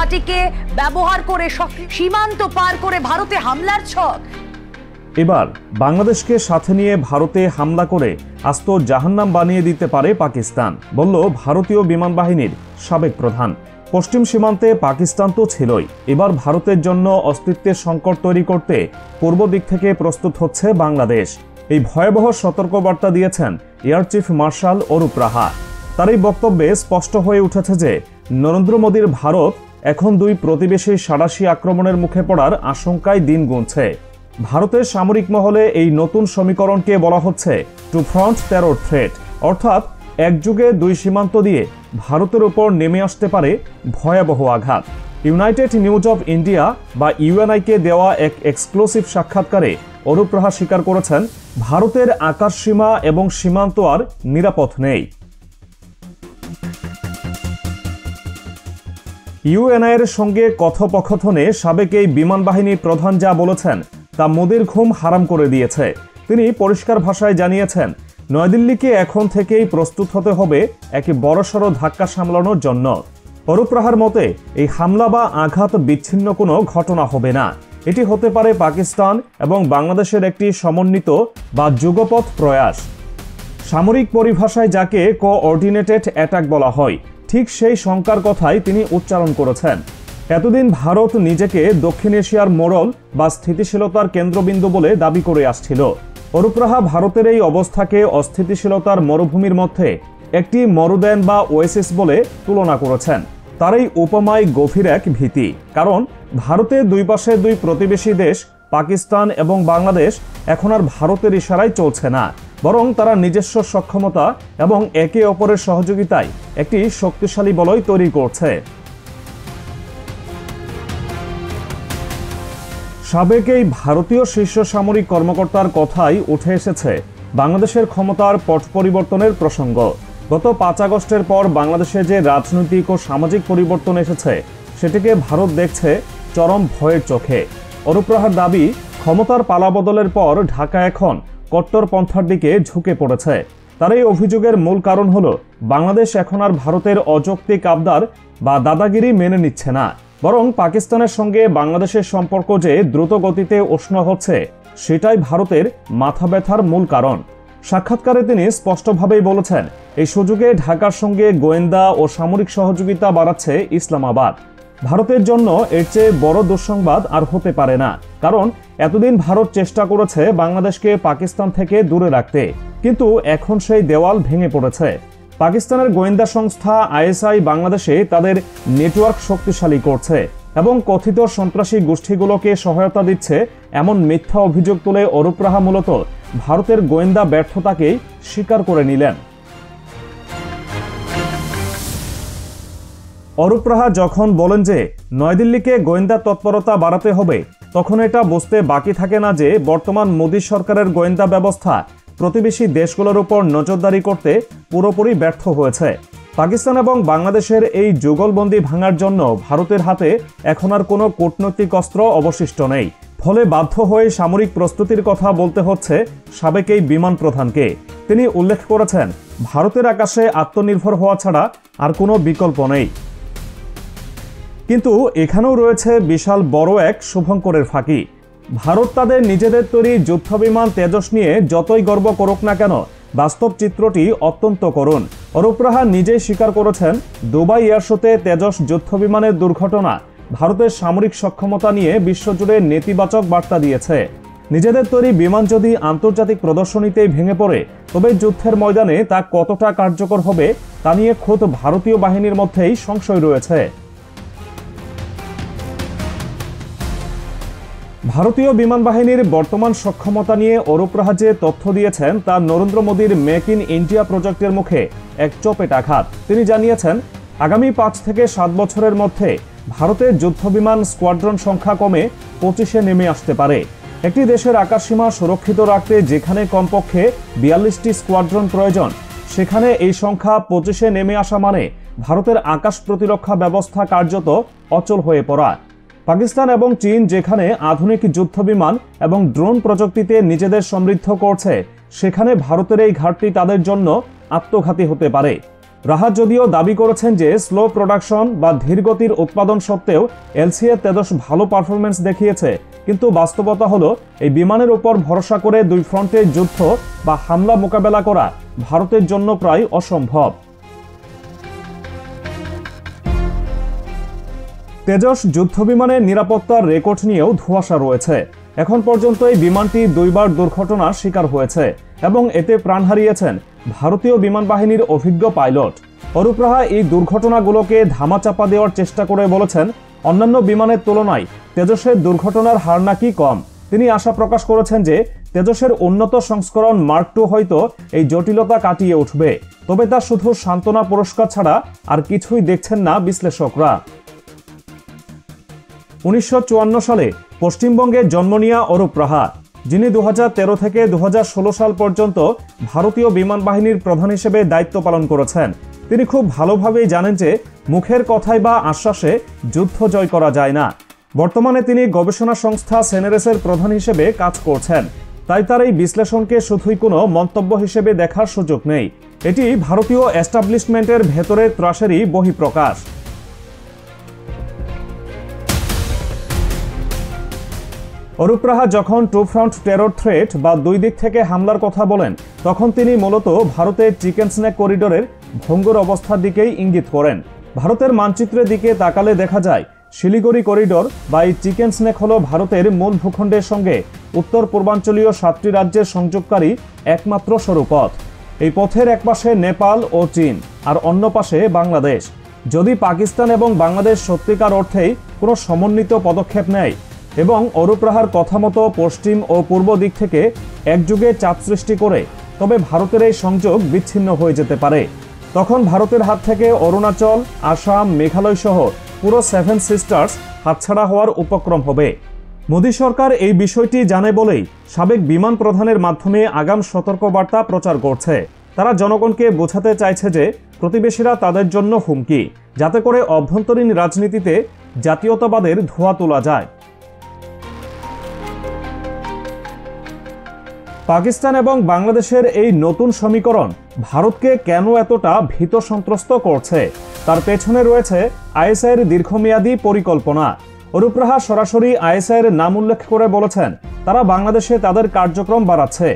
ঘাঁটিকে ব্যবহার করে সীমান্ত পার করে ভারতে হামলার ছক। এবার বাংলাদেশকে সাথে নিয়ে ভারতে হামলা করে আস্ত জাহান্নাম বানিয়ে দিতে পারে পাকিস্তান, বলল ভারতীয় বিমান বাহিনীর সাবেক প্রধান। পশ্চিম সীমান্তে পাকিস্তান তো ছিলই, এবার ভারতের জন্য অস্তিত্বের সংকট তৈরি করতে পূর্ব দিক থেকে প্রস্তুত হচ্ছে বাংলাদেশ। এই ভয়াবহ সতর্কবার্তা দিয়েছেন এয়ার চিফ মার্শাল অরূপ রাহা। তার এই বক্তব্যে স্পষ্ট হয়ে উঠেছে যে নরেন্দ্র মোদীর ভারত এখন দুই প্রতিবেশী সাঁড়াশি আক্রমণের মুখে পড়ার আশঙ্কায় দিন গুনছে। ভারতের সামরিক মহলে এই নতুন সমীকরণকে বলা হচ্ছে টু ফ্রন্ট টেরর থ্রেট, অর্থাৎ একযুগে দুই সীমান্ত দিয়ে ভারতের উপর নেমে আসতে পারে ভয়াবহ আঘাত। ইউনাইটেড নিউজ অফ ইন্ডিয়া বা ইউএনআইকে দেওয়া এক এক্সক্লুসিভ সাক্ষাৎকারে অরূপ রাহা স্বীকার করেছেন, ভারতের আকাশসীমা এবং সীমান্ত আর নিরাপদ নেই। ইউএনআইয়ের সঙ্গে কথোপকথনে সাবেক এই বিমান বাহিনীর প্রধান যা বলেছেন তা মোদির ঘুম হারাম করে দিয়েছে। তিনি পরিষ্কার ভাষায় জানিয়েছেন, নয়াদিল্লিকে এখন থেকেই প্রস্তুত হতে হবে এক বড়সড় ধাক্কা সামলানোর জন্য। অরূপ রাহার মতে এই হামলা বা আঘাত বিচ্ছিন্ন কোনো ঘটনা হবে না, এটি হতে পারে পাকিস্তান এবং বাংলাদেশের একটি সমন্বিত বা যুগপৎ প্রয়াস। সামরিক পরিভাষায় যাকে কোঅর্ডিনেটেড অ্যাটাক বলা হয়, ঠিক সেই শঙ্কার কথাই তিনি উচ্চারণ করেছেন। এতদিন ভারত নিজেকে দক্ষিণ এশিয়ার মোড়ল বা স্থিতিশীলতার কেন্দ্রবিন্দু বলে দাবি করে আসছিল। অরূপ রাহা ভারতের এই অবস্থাকে অস্থিতিশীলতার মরুভূমির মধ্যে একটি মরুদ্যান বা ওয়েসিস বলে তুলনা করেছেন। তার এই উপমায় গভীর এক ভীতি, কারণ ভারতের দুই পাশে দুই প্রতিবেশী দেশ পাকিস্তান এবং বাংলাদেশ এখন আর ভারতের ইশারায় চলছে না, বরং তারা নিজস্ব সক্ষমতা এবং একে অপরের সহযোগিতায় একটি শক্তিশালী বলয় তৈরি করছে। সাবেক এই ভারতীয় শীর্ষ সামরিক কর্মকর্তার কথাই উঠে এসেছে বাংলাদেশের ক্ষমতার পট পরিবর্তনের প্রসঙ্গ। গত 5 আগস্টের পর বাংলাদেশে যে রাজনৈতিক ও সামাজিক পরিবর্তন এসেছে সেটিকে ভারত দেখছে চরম ভয়ের চোখে। অরূপ রাহার দাবি, ক্ষমতার পালাবদলের পর ঢাকা এখন কট্টরপন্থার দিকে ঝুঁকে পড়েছে। তার এই অভিযোগের মূল কারণ হলো বাংলাদেশ এখন আর ভারতের অযৌক্তিক আবদার বা দাদাগিরি মেনে নিচ্ছে না, বরং পাকিস্তানের সঙ্গে বাংলাদেশের সম্পর্ক যে দ্রুত গতিতে উষ্ণ হচ্ছে সেটাই ভারতের মাথা ব্যথার মূল কারণ। সাক্ষাৎকারে তিনি স্পষ্টভাবেই বলেছেন, এই সুযোগে ঢাকার সঙ্গে গোয়েন্দা ও সামরিক সহযোগিতা বাড়াচ্ছে ইসলামাবাদ। ভারতের জন্য এর চেয়ে বড় দুঃসংবাদ আর হতে পারে না, কারণ এতদিন ভারত চেষ্টা করেছে বাংলাদেশকে পাকিস্তান থেকে দূরে রাখতে, কিন্তু এখন সেই দেওয়াল ভেঙে পড়েছে। পাকিস্তানের গোয়েন্দা সংস্থা আইএসআই বাংলাদেশে তাদের নেটওয়ার্ক শক্তিশালী করছে এবং কথিত সন্ত্রাসী গোষ্ঠীগুলোকে সহায়তা দিচ্ছে এমন মিথ্যা অভিযোগ তুলে অরূপ রাহা মূলত ভারতের গোয়েন্দা ব্যর্থতাকেই স্বীকার করে নিলেন। অরূপ রাহা যখন বলেন যে নয়াদিল্লিকে গোয়েন্দা তৎপরতা বাড়াতে হবে, তখন এটা বুঝতে বাকি থাকে না যে বর্তমান মোদী সরকারের গোয়েন্দা ব্যবস্থা প্রতিবেশী দেশগুলোর উপর নজরদারি করতে পুরোপুরি ব্যর্থ হয়েছে। পাকিস্তান এবং বাংলাদেশের এই যুগলবন্দি ভাঙার জন্য ভারতের হাতে এখন আর কোনো কূটনৈতিক অস্ত্র অবশিষ্ট নেই। ফলে বাধ্য হয়ে সামরিক প্রস্তুতির কথা বলতে হচ্ছে সাবেক এই বিমান প্রধানকে। তিনি উল্লেখ করেছেন, ভারতের আকাশে আত্মনির্ভর হওয়া ছাড়া আর কোনো বিকল্প নেই। কিন্তু এখানেও রয়েছে বিশাল বড় এক শুভঙ্করের ফাঁকি। ভারত তাদের নিজেদের তৈরি যুদ্ধবিমান তেজস নিয়ে যতই গর্ব করুক না কেন, বাস্তব চিত্রটি অত্যন্ত করুণ। অরূপ রাহা নিজেই স্বীকার করেছেন, দুবাই এয়ার শোতে তেজস যুদ্ধবিমানের দুর্ঘটনা ভারতের সামরিক সক্ষমতা নিয়ে বিশ্বজুড়ে নেতিবাচক বার্তা দিয়েছে। নিজেদের তৈরি বিমান যদি আন্তর্জাতিক প্রদর্শনীতেই ভেঙে পড়ে, তবে যুদ্ধের ময়দানে তা কতটা কার্যকর হবে তা নিয়ে খোদ ভারতীয় বাহিনীর মধ্যেই সংশয় রয়েছে। ভারতীয় বিমান বাহিনীর বর্তমান সক্ষমতা নিয়ে অরূপ রাহা যে তথ্য দিয়েছেন তা নরেন্দ্র মোদীর মেক ইন ইন্ডিয়া প্রজেক্টের মুখে এক চপেট আঘাত। তিনি জানিয়েছেন, আগামী 5 থেকে 7 বছরের মধ্যে ভারতের যুদ্ধবিমান স্কোয়াড্রন সংখ্যা কমে 25-এ নেমে আসতে পারে। একটি দেশের আকাশসীমা সুরক্ষিত রাখতে যেখানে কমপক্ষে 42টি স্কোয়াড্রন প্রয়োজন, সেখানে এই সংখ্যা 25-এ নেমে আসা মানে ভারতের আকাশ প্রতিরক্ষা ব্যবস্থা কার্যত অচল হয়ে পড়া। পাকিস্তান এবং চীন যেখানে আধুনিক যুদ্ধবিমান এবং ড্রোন প্রযুক্তিতে নিজেদের সমৃদ্ধ করছে, সেখানে ভারতের এই ঘাটতি তাদের জন্য আত্মঘাতী হতে পারে। রাহা যদিও দাবি করেছেন যে স্লো প্রোডাকশন বা ধীরগতির উৎপাদন সত্ত্বেও এলসিএ তেজস ভালো পারফরমেন্স দেখিয়েছে, কিন্তু বাস্তবতা হলো এই বিমানের উপর ভরসা করে দুই ফ্রন্টে যুদ্ধ বা হামলা মোকাবেলা করা ভারতের জন্য প্রায় অসম্ভব। তেজস যুদ্ধবিমানের নিরাপত্তার রেকর্ড নিয়েও ধোঁয়াশা রয়েছে। এখন পর্যন্ত এই বিমানটি 2বার দুর্ঘটনার শিকার হয়েছে এবং এতে প্রাণ হারিয়েছেন ভারতীয় বিমান বাহিনীর অভিজ্ঞ পাইলট। অরূপ রাহা এই দুর্ঘটনাগুলোকে ধামাচাপা দেওয়ার চেষ্টা করে বলেছেন, অন্যান্য বিমানের তুলনায় তেজসের দুর্ঘটনার হার নাকি কম। তিনি আশা প্রকাশ করেছেন যে তেজসের উন্নত সংস্করণ মার্ক 2 হয়তো এই জটিলতা কাটিয়ে উঠবে, তবে তা শুধু সান্ত্বনা পুরস্কার ছাড়া আর কিছুই দেখছেন না বিশ্লেষকরা। 1954 সালে পশ্চিমবঙ্গে জন্ম নেয়া অরূপ রাহা, যিনি 2013 থেকে 2016 সাল পর্যন্ত ভারতীয় বিমান বাহিনীর প্রধান হিসেবে দায়িত্ব পালন করেছেন। তিনি খুব ভালোভাবেই জানেন যে মুখের কথায় বা আশ্বাসে যুদ্ধ জয় করা যায় না। বর্তমানে তিনি গবেষণা সংস্থা সেনেরেসের প্রধান হিসেবে কাজ করছেন, তাই তার এই বিশ্লেষণকে শুধুই কোনো মন্তব্য হিসেবে দেখার সুযোগ নেই। এটি ভারতীয় এস্টাবলিশমেন্টের ভেতরের ত্রাসেরই বহিঃপ্রকাশ। অরূপ রাহা যখন টু ফ্রন্ট টেরর থ্রেট বা দুই দিক থেকে হামলার কথা বলেন, তখন তিনি মূলত ভারতের চিকেন স্নেক করিডোরের ভঙ্গুর অবস্থার দিকেই ইঙ্গিত করেন। ভারতের মানচিত্রের দিকে তাকালে দেখা যায় শিলিগুড়ি করিডোর বা এই চিকেন স্নেক হল ভারতের মূল ভূখণ্ডের সঙ্গে উত্তর পূর্বাঞ্চলীয় 7টি রাজ্যের সংযোগকারী একমাত্র সরু পথ। এই পথের এক পাশে নেপাল ও চীন, আর অন্য পাশে বাংলাদেশ। যদি পাকিস্তান এবং বাংলাদেশ সত্যিকার অর্থেই কোনো সমন্বিত পদক্ষেপ নেয় এবং অরূপ রাহার কথা মতো পশ্চিম ও পূর্ব দিক থেকে একযোগে চাপ সৃষ্টি করে, তবে ভারতের এই সংযোগ বিচ্ছিন্ন হয়ে যেতে পারে। তখন ভারতের হাত থেকে অরুণাচল, আসাম, মেঘালয় সহ পুরো 7 সিস্টার্স হাতছাড়া হওয়ার উপক্রম হবে। মোদী সরকার এই বিষয়টি জানে বলেই সাবেক বিমান প্রধানের মাধ্যমে আগাম সতর্কবার্তা প্রচার করছে। তারা জনগণকে বোঝাতে চাইছে যে প্রতিবেশীরা তাদের জন্য হুমকি, যাতে করে অভ্যন্তরীণ রাজনীতিতে জাতীয়তাবাদের ধোঁয়া তোলা যায়। পাকিস্তান এবং বাংলাদেশের এই নতুন সমীকরণ ভারতকে কেন এতটা ভীত সন্ত্রস্ত করছে, তার পেছনে রয়েছে আইএসআইয়ের দীর্ঘমেয়াদী পরিকল্পনা। অরূপ রাহা সরাসরি আইএসআইয়ের নাম উল্লেখ করে বলেছেন, তারা বাংলাদেশে তাদের কার্যক্রম বাড়াচ্ছে।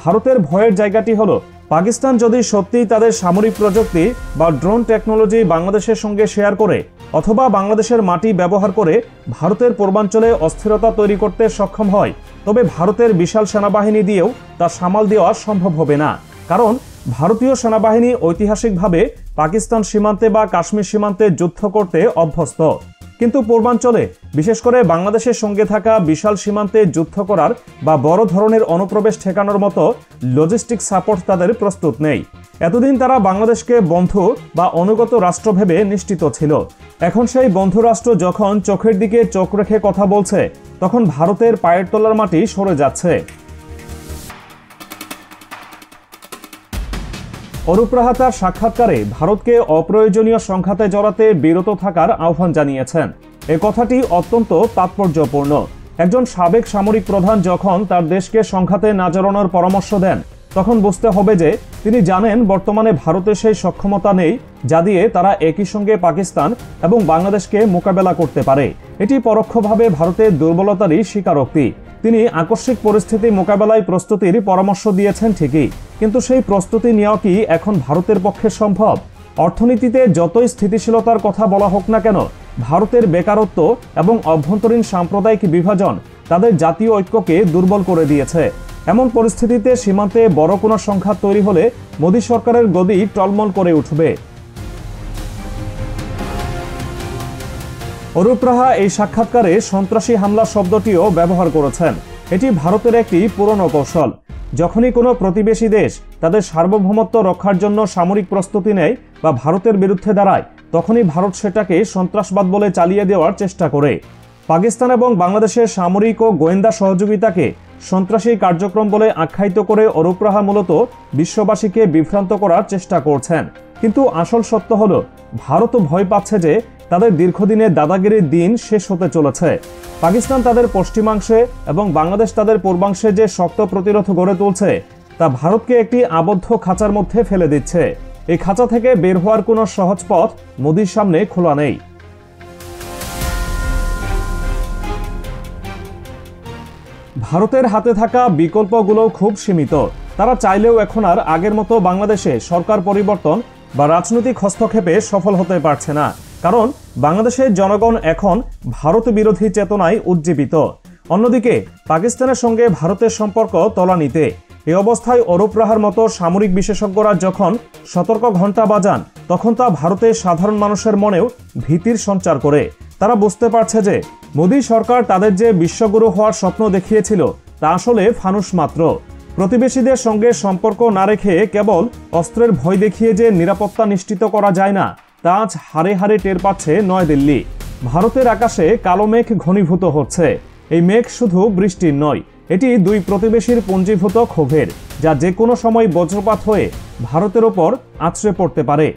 ভারতের ভয়ের জায়গাটি হলো, পাকিস্তান যদি সত্যিই তাদের সামরিক প্রযুক্তি বা ড্রোন টেকনোলজি বাংলাদেশের সঙ্গে শেয়ার করে অথবা বাংলাদেশের মাটি ব্যবহার করে ভারতের পূর্বাঞ্চলে অস্থিরতা তৈরি করতে সক্ষম হয়, তবে ভারতের বিশাল সেনাবাহিনী দিয়েও তা সামাল দেওয়া সম্ভব হবে না। কারণ ভারতীয় সেনাবাহিনী ঐতিহাসিকভাবে পাকিস্তান সীমান্তে বা কাশ্মীর সীমান্তে যুদ্ধ করতে অভ্যস্ত, কিন্তু পূর্বাঞ্চলে বিশেষ করে বাংলাদেশের সঙ্গে থাকা বিশাল সীমান্তে যুদ্ধ করার বা বড় ধরনের অনুপ্রবেশ ঠেকানোর মতো লজিস্টিক সাপোর্ট তাদের প্রস্তুত নেই। এতদিন তারা বাংলাদেশকে বন্ধু বা অনুগত রাষ্ট্র ভেবে নিশ্চিত ছিল। এখন সেই বন্ধু রাষ্ট্র যখন চোখের দিকে চোখ রেখে কথা বলছে, তখন ভারতের পায়ের তলার মাটি সরে যাচ্ছে। অরূপ রাহা তার সাক্ষাৎকারে ভারতকে অপ্রয়োজনীয় সংঘাতে জড়াতে বিরত থাকার আহ্বান জানিয়েছেন। এ কথাটি অত্যন্ত তাৎপর্যপূর্ণ। একজন সাবেক সামরিক প্রধান যখন তার দেশকে সংঘাতে না জড়ানোর পরামর্শ দেন, তখন বুঝতে হবে যে তিনি জানেন বর্তমানে ভারতের সেই সক্ষমতা নেই যা দিয়ে তারা একই সঙ্গে পাকিস্তান এবং বাংলাদেশকে মোকাবেলা করতে পারে। এটি পরোক্ষভাবে ভারতের দুর্বলতারই স্বীকারোক্তি। তিনি আকস্মিক পরিস্থিতি মোকাবেলায় প্রস্তুতির পরামর্শ দিয়েছেন ঠিকই, কিন্তু সেই প্রস্তুতি নেওয়া কি এখন ভারতের পক্ষে সম্ভব? অর্থনীতিতে যতই স্থিতিশীলতার কথা বলা হোক না কেন, ভারতের বেকারত্ব এবং অভ্যন্তরীণ সাম্প্রদায়িক বিভাজন তাদের জাতীয় ঐক্যকে দুর্বল করে দিয়েছে। এমন পরিস্থিতিতে সীমান্তে বড় কোনো সংঘাত তৈরি হলে মোদী সরকারের গদি টলমল করে উঠবে। অরূপ রাহা এই সাক্ষাৎকারে সন্ত্রাসী হামলা শব্দটিও ব্যবহার করেছেন। এটি ভারতের একটি পুরনো কৌশল। যখনই কোনো প্রতিবেশী দেশ তাদের সার্বভৌমত্ব রক্ষার জন্য সামরিক প্রস্তুতি নেয় বা ভারতের বিরুদ্ধে দাঁড়ায়, তখনই ভারত সেটাকে সন্ত্রাসবাদ বলে চালিয়ে দেওয়ার চেষ্টা করে। পাকিস্তান এবং বাংলাদেশের সামরিক ও গোয়েন্দা সহযোগিতাকে সন্ত্রাসী কার্যক্রম বলে আখ্যায়িত করে অরূপ রাহা মূলত বিশ্ববাসীকে বিভ্রান্ত করার চেষ্টা করছেন। কিন্তু আসল সত্য হলো, ভারত ভয় পাচ্ছে যে তাদের দীর্ঘদিনের দাদাগিরির দিন শেষ হতে চলেছে। পাকিস্তান তাদের পশ্চিমাংশে এবং বাংলাদেশ তাদের পূর্বাংশে যে শক্ত প্রতিরোধ গড়ে তুলছে, তা ভারতকে একটি আবদ্ধ খাঁচার মধ্যে ফেলে দিচ্ছে। এই খাঁচা থেকে বের হওয়ার কোনো সহজ পথ মোদির সামনে খোলা নেই। ভারতের হাতে থাকা বিকল্পগুলো খুব সীমিত। তারা চাইলেও এখন আর আগের মতো বাংলাদেশে সরকার পরিবর্তন বা রাজনৈতিক হস্তক্ষেপে সফল হতে পারছে না, কারণ বাংলাদেশের জনগণ এখন ভারত বিরোধী চেতনায় উজ্জীবিত। অন্যদিকে পাকিস্তানের সঙ্গে ভারতের সম্পর্ক তলানিতে। এই অবস্থায় অরূপ রাহার মতো সামরিক বিশেষজ্ঞরা যখন সতর্ক ঘণ্টা বাজান, তখন তা ভারতের সাধারণ মানুষের মনেও ভীতির সঞ্চার করে। তারা বুঝতে পারছে যে মোদী সরকার তাদের যে বিশ্বগুরু হওয়ার স্বপ্ন দেখিয়েছিল তা আসলে ফানুস মাত্র। প্রতিবেশীদের সঙ্গে সম্পর্ক না রেখে কেবল অস্ত্রের ভয় দেখিয়ে যে নিরাপত্তা নিশ্চিত করা যায় না, তা আজ হাড়ে হাড়ে টের পাচ্ছে নয়াদিল্লি। ভারতের আকাশে কালো মেঘ ঘনীভূত হচ্ছে। এই মেঘ শুধু বৃষ্টির নয়, এটি দুই প্রতিবেশীর পুঞ্জীভূত ক্ষোভের, যা যে কোনো সময় বজ্রপাত হয়ে ভারতের ওপর আছড়ে পড়তে পারে।